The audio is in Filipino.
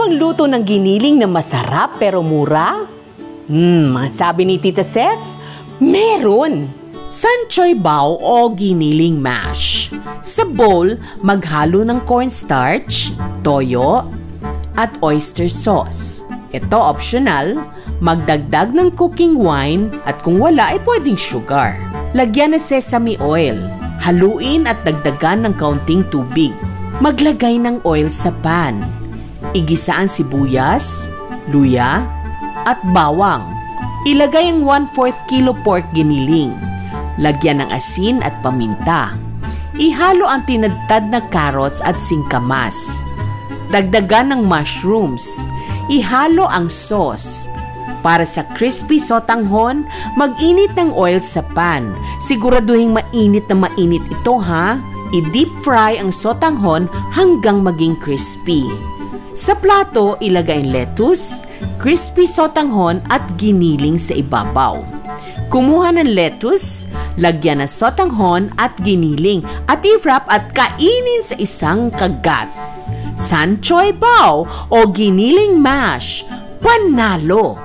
bang luto ng giniling na masarap pero mura? Sabi ni Tita Ces, meron! San Choy Bao o giniling mash. Sa bowl, maghalo ng cornstarch, toyo, at oyster sauce. Ito optional, magdagdag ng cooking wine at kung wala ay pwedeng sugar. Lagyan ng sesame oil, haluin at dagdagan ng kaunting tubig. Maglagay ng oil sa pan. Igisa ang sibuyas, luya, at bawang. Ilagay ang 1/4 kilo pork giniling. Lagyan ng asin at paminta. Ihalo ang tinadtad na carrots at singkamas. Dagdagan ng mushrooms. Ihalo ang sauce. Para sa crispy sotanghon, mag-init ng oil sa pan. Siguraduhin mainit na mainit ito ha. I-deep fry ang sotanghon hanggang maging crispy. Sa plato, ilagay ang lettuce, crispy sotanghon at giniling sa ibabaw. Kumuha ng lettuce, lagyan ng sotanghon at giniling at i-wrap at kainin sa isang kagat. San Choy Bao o giniling mash, panalo!